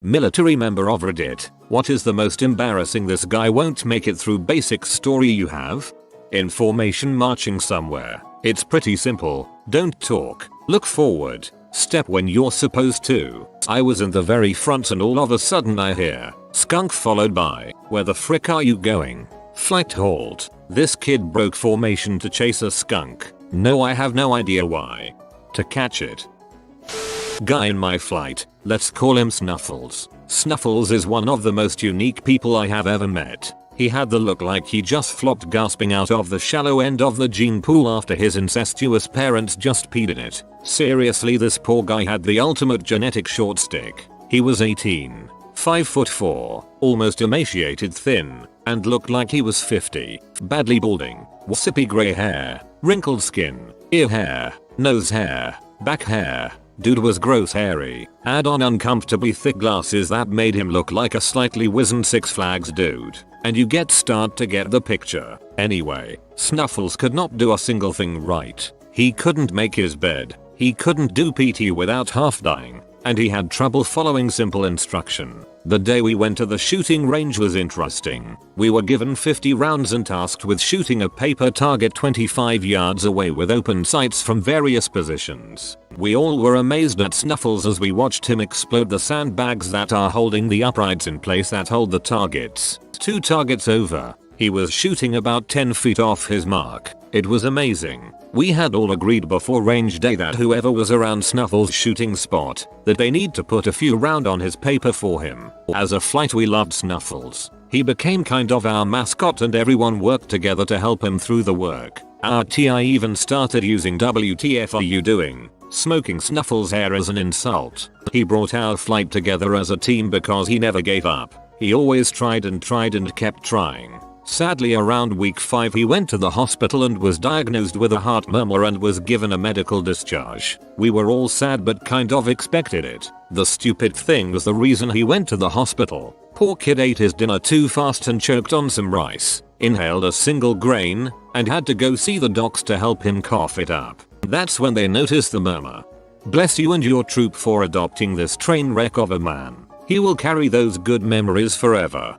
Military member of Reddit. What is the most embarrassing this guy won't make it through basic story you have? In formation marching somewhere. It's pretty simple. Don't talk. Look forward. Step when you're supposed to. I was in the very front and all of a sudden I hear skunk followed by where the frick are you going? Flight halt. This kid broke formation to chase a skunk. No, I have no idea why. To catch it. Guy in my flight, let's call him Snuffles. Snuffles is one of the most unique people I have ever met. He had the look like he just flopped gasping out of the shallow end of the gene pool after his incestuous parents just peed in it. Seriously, this poor guy had the ultimate genetic short stick. He was 18, 5'4", almost emaciated, thin, and looked like he was 50, badly balding, waspy grey hair, wrinkled skin, ear hair, nose hair, back hair. Dude was gross hairy, add on uncomfortably thick glasses that made him look like a slightly wizened Six Flags dude, and you start to get the picture. Anyway, Snuffles could not do a single thing right. He couldn't make his bed, he couldn't do PT without half dying, and he had trouble following simple instruction. The day we went to the shooting range was interesting. We were given 50 rounds and tasked with shooting a paper target 25 yards away with open sights from various positions. We all were amazed at Snuffles as we watched him explode the sandbags that are holding the uprights in place that hold the targets. 2 targets over. He was shooting about 10 feet off his mark. It was amazing. We had all agreed before range day that whoever was around Snuffles' shooting spot, that they need to put a few round on his paper for him. As a flight we loved Snuffles. He became kind of our mascot and everyone worked together to help him through the work. Our TI even started using "WTF are you doing?" smoking Snuffles' hair as an insult. He brought our flight together as a team because he never gave up. He always tried and kept trying. Sadly, around week 5 he went to the hospital and was diagnosed with a heart murmur and was given a medical discharge. We were all sad but kind of expected it. The stupid thing was the reason he went to the hospital. Poor kid ate his dinner too fast and choked on some rice, inhaled a single grain, and had to go see the docs to help him cough it up. That's when they noticed the murmur. Bless you and your troop for adopting this train wreck of a man. He will carry those good memories forever.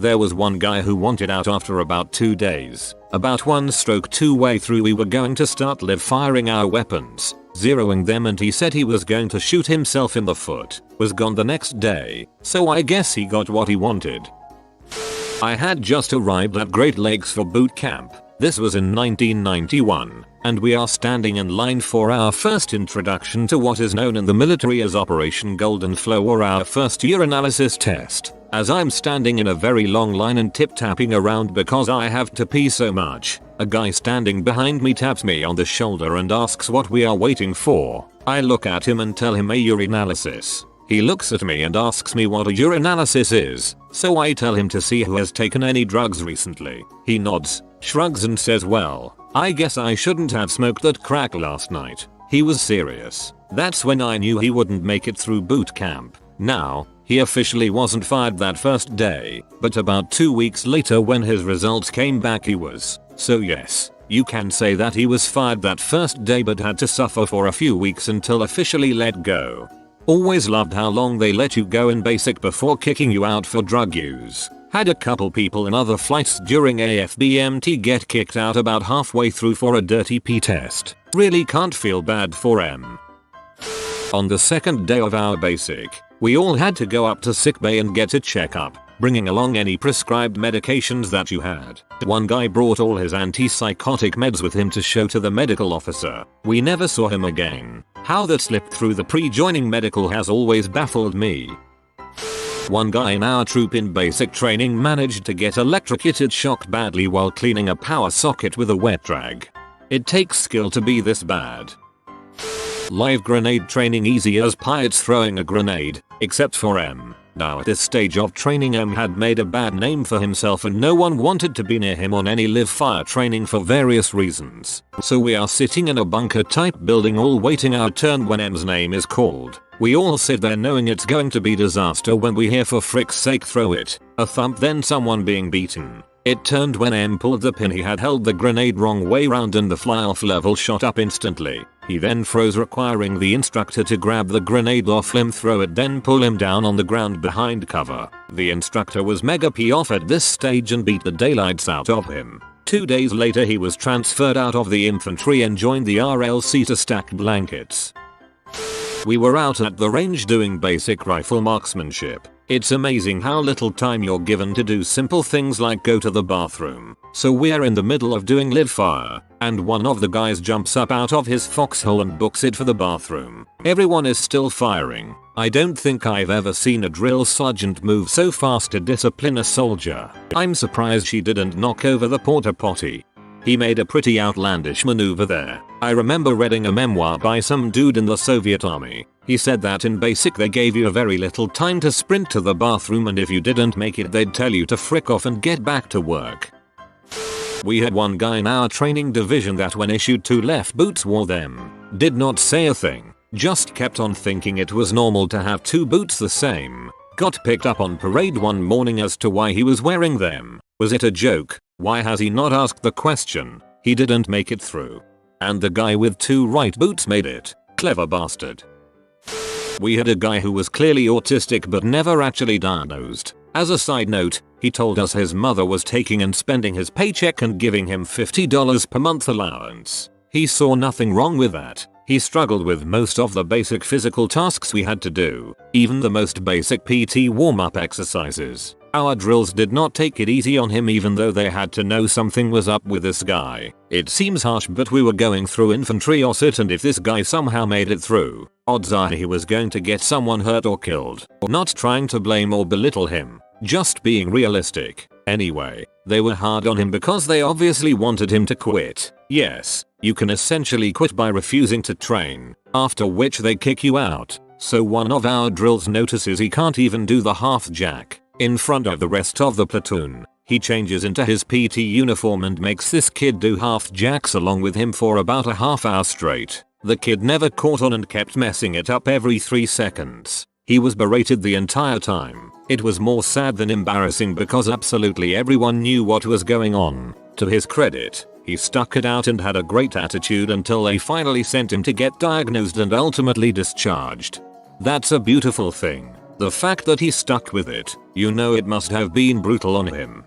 There was one guy who wanted out after about 2 days. About 1 stroke 2 way through we were going to start live firing our weapons, zeroing them, and he said he was going to shoot himself in the foot. Was gone the next day, so I guess he got what he wanted. I had just arrived at Great Lakes for boot camp. This was in 1991, and we are standing in line for our first introduction to what is known in the military as Operation Golden Flow, or our first urinalysis test. As I'm standing in a very long line and tip-tapping around because I have to pee so much, a guy standing behind me taps me on the shoulder and asks what we are waiting for. I look at him and tell him a urinalysis. He looks at me and asks me what a urinalysis is, so I tell him to see who has taken any drugs recently. He nods, shrugs and says, well, I guess I shouldn't have smoked that crack last night. He was serious. That's when I knew he wouldn't make it through boot camp. Now, he officially wasn't fired that first day, but about 2 weeks later when his results came back he was. So yes, you can say that he was fired that first day but had to suffer for a few weeks until officially let go. Always loved how long they let you go in basic before kicking you out for drug use. Had a couple people in other flights during AFBMT get kicked out about halfway through for a dirty pee test. Really can't feel bad for M. On the second day of our basic, we all had to go up to sickbay and get a checkup, bringing along any prescribed medications that you had. One guy brought all his antipsychotic meds with him to show to the medical officer. We never saw him again. How that slipped through the pre-joining medical has always baffled me. One guy in our troop in basic training managed to get electrocuted shocked badly while cleaning a power socket with a wet rag. It takes skill to be this bad. Live grenade training easy as pirates throwing a grenade, except for M. Now at this stage of training M had made a bad name for himself and no one wanted to be near him on any live fire training for various reasons. So we are sitting in a bunker type building all waiting our turn when M's name is called. We all sit there knowing it's going to be disaster when we hear for frick's sake throw it, a thump, then someone being beaten. It turned when M pulled the pin. He had held the grenade wrong way round and the fly-off level shot up instantly. He then froze, requiring the instructor to grab the grenade off him, throw it, then pull him down on the ground behind cover. The instructor was mega pissed off at this stage and beat the daylights out of him. 2 days later he was transferred out of the infantry and joined the RLC to stack blankets. We were out at the range doing basic rifle marksmanship. It's amazing how little time you're given to do simple things like go to the bathroom. So we're in the middle of doing live fire, and one of the guys jumps up out of his foxhole and books it for the bathroom. Everyone is still firing. I don't think I've ever seen a drill sergeant move so fast to discipline a soldier. I'm surprised she didn't knock over the porta potty. He made a pretty outlandish maneuver there. I remember reading a memoir by some dude in the Soviet army. He said that in basic they gave you a very little time to sprint to the bathroom, and if you didn't make it they'd tell you to frick off and get back to work. We had one guy in our training division that when issued 2 left boots wore them. Did not say a thing. Just kept on thinking it was normal to have 2 boots the same. Got picked up on parade one morning as to why he was wearing them. Was it a joke? Why has he not asked the question? He didn't make it through. And the guy with 2 right boots made it. Clever bastard. We had a guy who was clearly autistic but never actually diagnosed. As a side note, he told us his mother was taking and spending his paycheck and giving him $50 per month allowance. He saw nothing wrong with that. He struggled with most of the basic physical tasks we had to do, even the most basic PT warm-up exercises. Our drills did not take it easy on him, even though they had to know something was up with this guy. It seems harsh, but we were going through infantry OSIT, and if this guy somehow made it through, odds are he was going to get someone hurt or killed. Not trying to blame or belittle him, just being realistic. Anyway, they were hard on him because they obviously wanted him to quit. Yes, you can essentially quit by refusing to train, after which they kick you out. So one of our drills notices he can't even do the half jack in front of the rest of the platoon. He changes into his PT uniform and makes this kid do half jacks along with him for about a half hour straight. The kid never caught on and kept messing it up every 3 seconds. He was berated the entire time. It was more sad than embarrassing because absolutely everyone knew what was going on. To his credit, he stuck it out and had a great attitude until they finally sent him to get diagnosed and ultimately discharged. That's a beautiful thing. The fact that he stuck with it, you know it must have been brutal on him.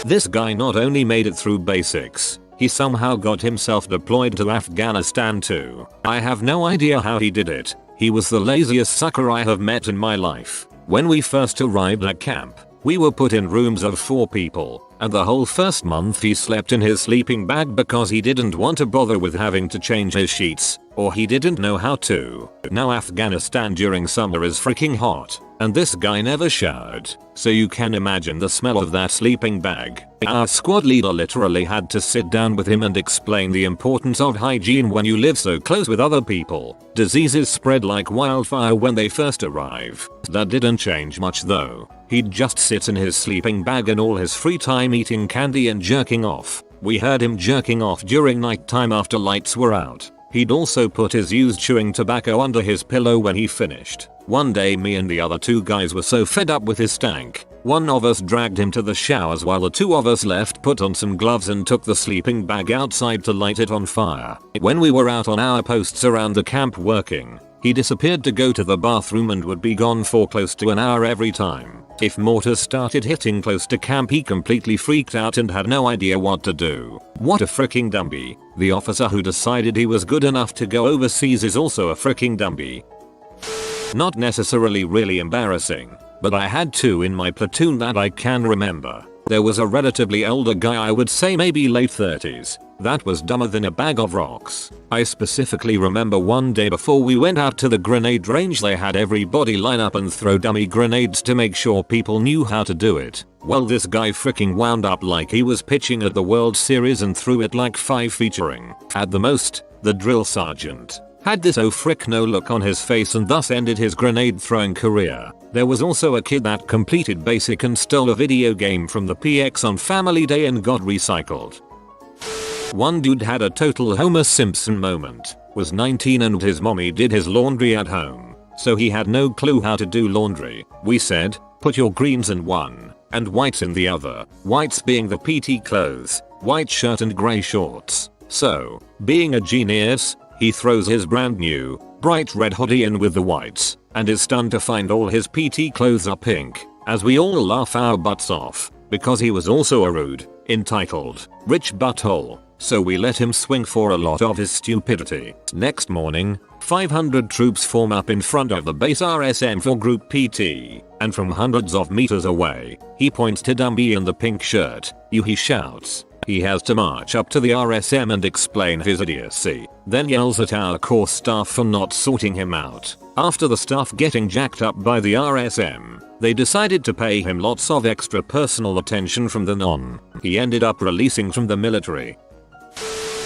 This guy not only made it through basics, he somehow got himself deployed to Afghanistan too. I have no idea how he did it. He was the laziest sucker I have met in my life. When we first arrived at camp, we were put in rooms of 4 people, and the whole first month he slept in his sleeping bag because he didn't want to bother with having to change his sheets, or he didn't know how to. Now Afghanistan during summer is freaking hot, and this guy never showered, so you can imagine the smell of that sleeping bag. Our squad leader literally had to sit down with him and explain the importance of hygiene when you live so close with other people. Diseases spread like wildfire when they first arrive. That didn't change much though. He'd just sit in his sleeping bag in all his free time eating candy and jerking off. We heard him jerking off during nighttime after lights were out. He'd also put his used chewing tobacco under his pillow when he finished. One day me and the other 2 guys were so fed up with his stank, one of us dragged him to the showers while the 2 of us left, put on some gloves and took the sleeping bag outside to light it on fire. When we were out on our posts around the camp working, he disappeared to go to the bathroom and would be gone for close to an hour every time. If mortars started hitting close to camp, he completely freaked out and had no idea what to do. What a freaking dummy. The officer who decided he was good enough to go overseas is also a freaking dummy. Not necessarily really embarrassing, but I had 2 in my platoon that I can remember. There was a relatively older guy, I would say maybe late 30s, that was dumber than a bag of rocks. I specifically remember one day before we went out to the grenade range they had everybody line up and throw dummy grenades to make sure people knew how to do it. Well, this guy freaking wound up like he was pitching at the World Series and threw it like 5 featuring, at the most, the drill sergeant. Had this oh frick no look on his face and thus ended his grenade throwing career. There was also a kid that completed basic and stole a video game from the PX on Family Day and got recycled. One dude had a total Homer Simpson moment, was 19 and his mommy did his laundry at home, so he had no clue how to do laundry. We said, put your greens in one, and whites in the other, whites being the PT clothes, white shirt and grey shorts. So, being a genius, He throws his brand new, bright red hoodie in with the whites, and is stunned to find all his PT clothes are pink, as we all laugh our butts off, because he was also a rude, entitled, rich butthole, so we let him swing for a lot of his stupidity. Next morning, 500 troops form up in front of the base RSM for group PT, and from hundreds of meters away, he points to Dumby in the pink shirt. He shouts. He has to march up to the RSM and explain his idiocy, then yells at our core staff for not sorting him out. After the staff getting jacked up by the RSM, they decided to pay him lots of extra personal attention from then on. He ended up releasing from the military.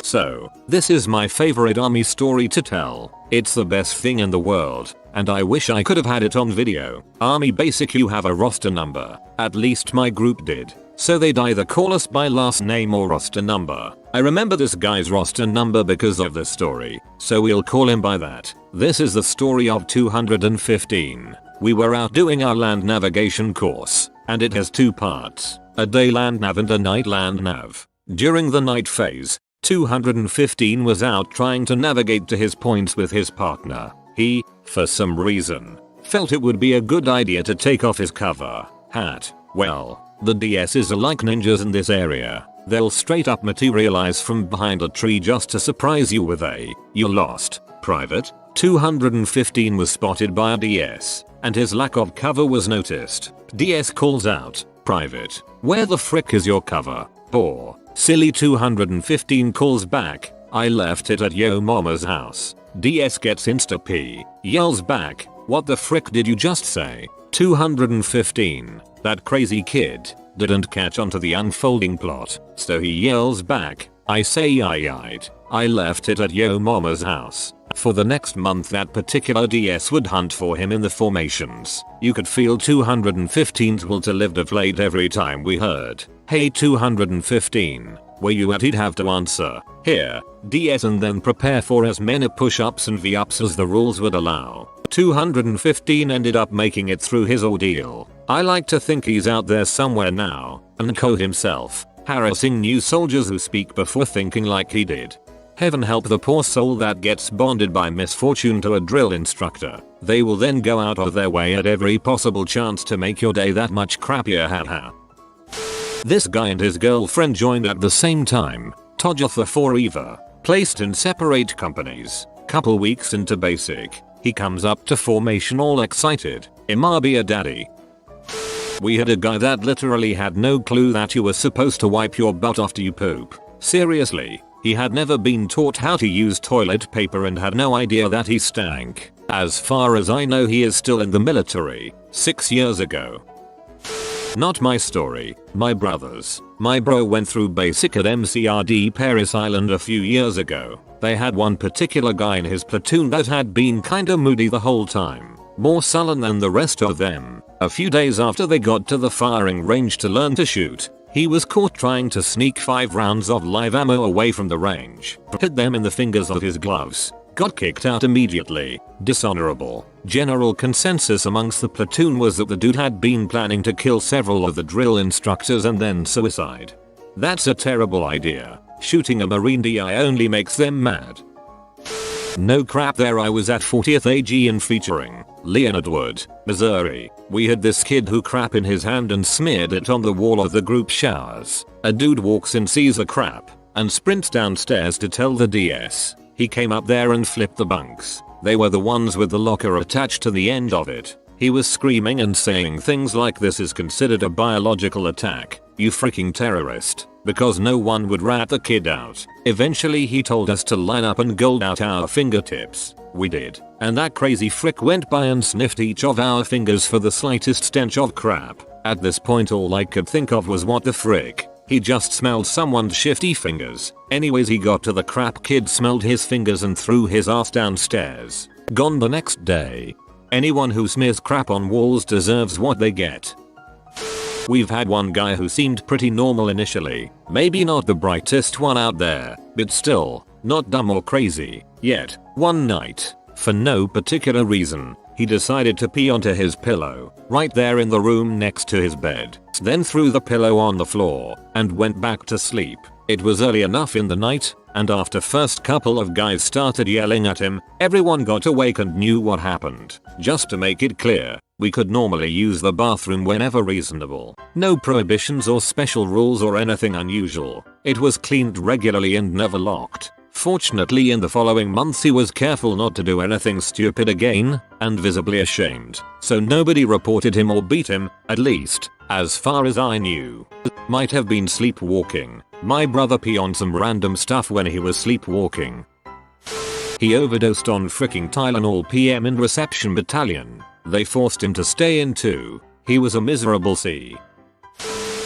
So, this is my favorite army story to tell. It's the best thing in the world, and I wish I could have had it on video. Army basic, you have a roster number. At least my group did. So they'd either call us by last name or roster number. I remember this guy's roster number because of this story, so we'll call him by that. This is the story of 215. We were out doing our land navigation course, and it has two parts, a day land nav and a night land nav. During the night phase, 215 was out trying to navigate to his points with his partner. He, for some reason, felt it would be a good idea to take off his cover hat. Well, the DSs are like ninjas in this area. They'll straight up materialize from behind a tree just to surprise you with a "you're lost, private." 215 was spotted by a DS, and his lack of cover was noticed. DS calls out, "Private, where the frick is your cover?" Poor, silly 215 calls back, "I left it at yo mama's house." DS gets insta P, yells back, "What the frick did you just say?" 215, that crazy kid, didn't catch on to the unfolding plot, so he yells back, "I say I left it at yo mama's house." For the next month that particular DS would hunt for him in the formations. You could feel 215's will to live deflate every time we heard, "Hey 215, where you at?" He'd have to answer, "Here, DS," and then prepare for as many push-ups and V-ups as the rules would allow. 215 ended up making it through his ordeal. I like to think he's out there somewhere now, and co himself, harassing new soldiers who speak before thinking like he did. Heaven help the poor soul that gets bonded by misfortune to a drill instructor. They will then go out of their way at every possible chance to make your day that much crappier, haha. This guy and his girlfriend joined at the same time, Tojatha for Eva, placed in separate companies. Couple weeks into basic, he comes up to formation all excited, "Imabia daddy." We had a guy that literally had no clue that you were supposed to wipe your butt after you poop. Seriously, he had never been taught how to use toilet paper and had no idea that he stank. As far as I know, he is still in the military, 6 years ago. Not my story, my brother's. My bro went through basic at MCRD Paris Island a few years ago. They had one particular guy in his platoon that had been kinda moody the whole time, more sullen than the rest of them. A few days after they got to the firing range to learn to shoot, he was caught trying to sneak 5 rounds of live ammo away from the range, hit them in the fingers of his gloves, got kicked out immediately. Dishonorable. General consensus amongst the platoon was that the dude had been planning to kill several of the drill instructors and then suicide. That's a terrible idea. Shooting a Marine DI only makes them mad. No crap, there I was at 40th AG and featuring Leonard Wood, Missouri. We had this kid who crap in his hand and smeared it on the wall of the group showers. A dude walks in, sees a crap, and sprints downstairs to tell the DS. He came up there and flipped the bunks. They were the ones with the locker attached to the end of it. He was screaming and saying things like, "This is considered a biological attack, you freaking terrorist," because no one would rat the kid out. Eventually he told us to line up and gold out our fingertips. We did, and that crazy frick went by and sniffed each of our fingers for the slightest stench of crap. At this point all I could think of was, what the frick? He just smelled someone's shifty fingers. Anyways, he got to the crap kid, smelled his fingers and threw his ass downstairs. Gone the next day. Anyone who smears crap on walls deserves what they get. We've had one guy who seemed pretty normal initially. Maybe not the brightest one out there, but still, not dumb or crazy. Yet, one night, for no particular reason, he decided to pee onto his pillow, right there in the room next to his bed. Then threw the pillow on the floor, and went back to sleep. It was early enough in the night, and after first couple of guys started yelling at him, everyone got awake and knew what happened. Just to make it clear, we could normally use the bathroom whenever reasonable. No prohibitions or special rules or anything unusual. It was cleaned regularly and never locked. Fortunately, in the following months he was careful not to do anything stupid again, and visibly ashamed, so nobody reported him or beat him, at least, as far as I knew. Might have been sleepwalking. My brother pee on some random stuff when he was sleepwalking. He overdosed on freaking Tylenol PM in reception battalion. They forced him to stay in too. He was a miserable C.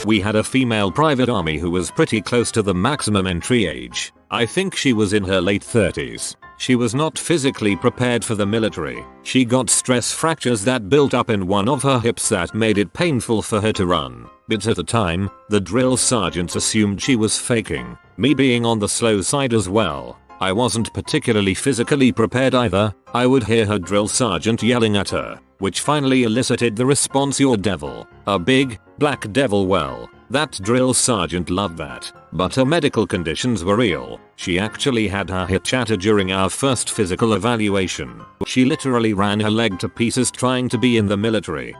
We had a female private army who was pretty close to the maximum entry age. I think she was in her late 30s. She was not physically prepared for the military. She got stress fractures that built up in one of her hips that made it painful for her to run. But at the time, the drill sergeants assumed she was faking. Me being on the slow side as well, I wasn't particularly physically prepared either. I would hear her drill sergeant yelling at her, which finally elicited the response, "You're devil." A big, black devil. Well, that drill sergeant loved that. But her medical conditions were real. She actually had her hip shattered during our first physical evaluation. She literally ran her leg to pieces trying to be in the military.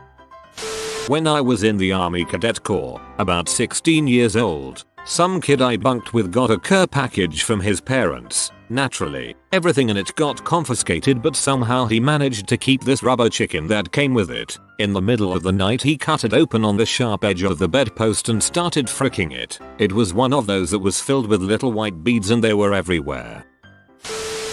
When I was in the Army Cadet Corps, about 16 years old, some kid I bunked with got a care package from his parents. Naturally, everything in it got confiscated, but somehow he managed to keep this rubber chicken that came with it. In the middle of the night he cut it open on the sharp edge of the bedpost and started fricking it. It was one of those that was filled with little white beads and they were everywhere.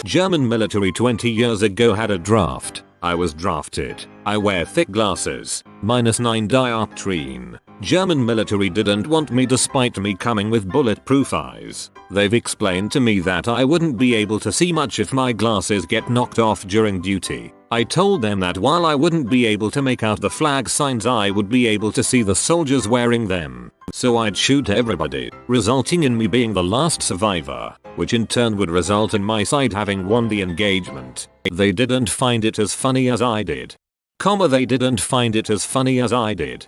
German military 20 years ago had a draft. I was drafted. I wear thick glasses. -9 dioptrine. German military didn't want me despite me coming with bulletproof eyes. They've explained to me that I wouldn't be able to see much if my glasses get knocked off during duty. I told them that while I wouldn't be able to make out the flag signs, I would be able to see the soldiers wearing them. So I'd shoot everybody, resulting in me being the last survivor, which in turn would result in my side having won the engagement. They didn't find it as funny as I did. They didn't find it as funny as I did.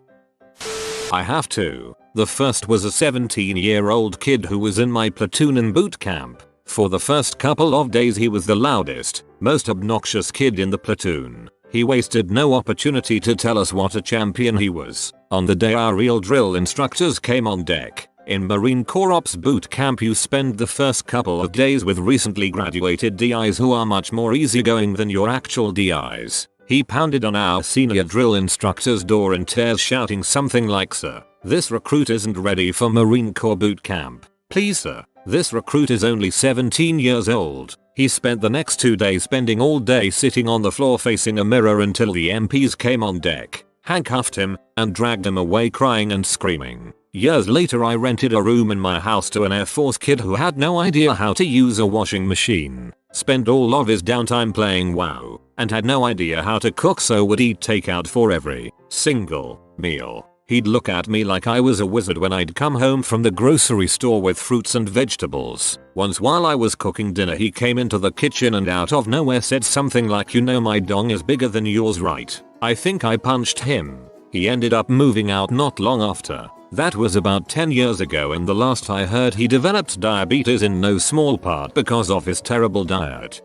I have to. The first was a 17-year-old kid who was in my platoon in boot camp. For the first couple of days he was the loudest, most obnoxious kid in the platoon. He wasted no opportunity to tell us what a champion he was. On the day our real drill instructors came on deck, in Marine Corps Ops boot camp you spend the first couple of days with recently graduated DIs who are much more easygoing than your actual DIs. He pounded on our senior drill instructor's door in tears shouting something like, "Sir, this recruit isn't ready for Marine Corps boot camp. Please sir, this recruit is only 17 years old." He spent the next 2 days spending all day sitting on the floor facing a mirror until the MPs came on deck, handcuffed him, and dragged him away crying and screaming. Years later I rented a room in my house to an Air Force kid who had no idea how to use a washing machine, spent all of his downtime playing WoW, and had no idea how to cook, so would eat takeout for every single meal. He'd look at me like I was a wizard when I'd come home from the grocery store with fruits and vegetables. Once while I was cooking dinner he came into the kitchen and out of nowhere said something like, "You know my dong is bigger than yours, right?" I think I punched him. He ended up moving out not long after. That was about 10 years ago, and the last I heard he developed diabetes in no small part because of his terrible diet.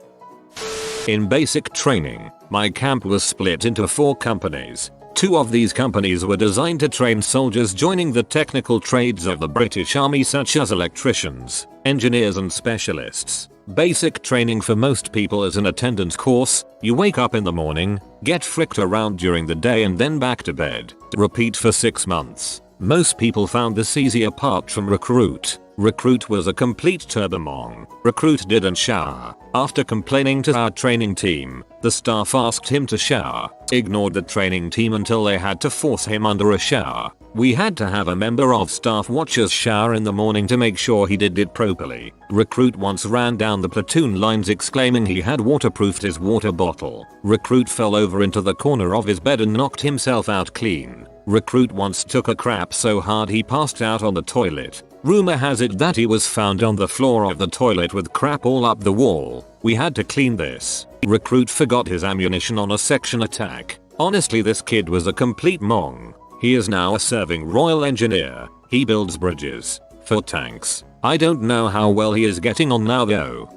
In basic training, my camp was split into 4 companies. 2 of these companies were designed to train soldiers joining the technical trades of the British Army, such as electricians, engineers and specialists. Basic training for most people is an attendance course. You wake up in the morning, get fricked around during the day and then back to bed. Repeat for 6 months. Most people found this easy apart from Recruit. Recruit was a complete turbomong. Recruit didn't shower. After complaining to our training team, the staff asked him to shower, ignored the training team until they had to force him under a shower. We had to have a member of staff watch his shower in the morning to make sure he did it properly. Recruit once ran down the platoon lines exclaiming he had waterproofed his water bottle. Recruit fell over into the corner of his bed and knocked himself out clean. Recruit once took a crap so hard he passed out on the toilet. Rumor has it that he was found on the floor of the toilet with crap all up the wall. We had to clean this. Recruit forgot his ammunition on a section attack. Honestly, this kid was a complete mong. He is now a serving Royal Engineer. He builds bridges for tanks. I don't know how well he is getting on now though.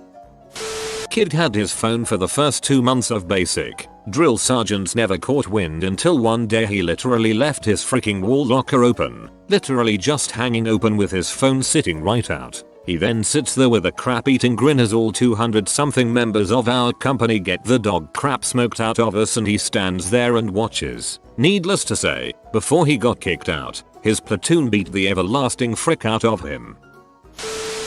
Kid had his phone for the first 2 months of basic. Drill sergeants never caught wind until one day he literally left his freaking wall locker open. Literally just hanging open with his phone sitting right out. He then sits there with a crap eating grin as all 200 something members of our company get the dog crap smoked out of us, and he stands there and watches. Needless to say, before he got kicked out, his platoon beat the everlasting frick out of him.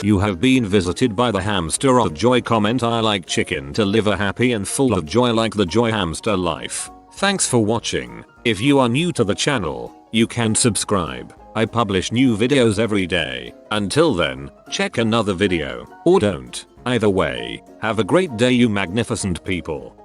You have been visited by the hamster of joy. Comment: I like chicken to live a happy and full of joy like the joy hamster life. Thanks for watching. If you are new to the channel, you can subscribe. I publish new videos every day. Until then, check another video, or don't. Either way, have a great day you magnificent people.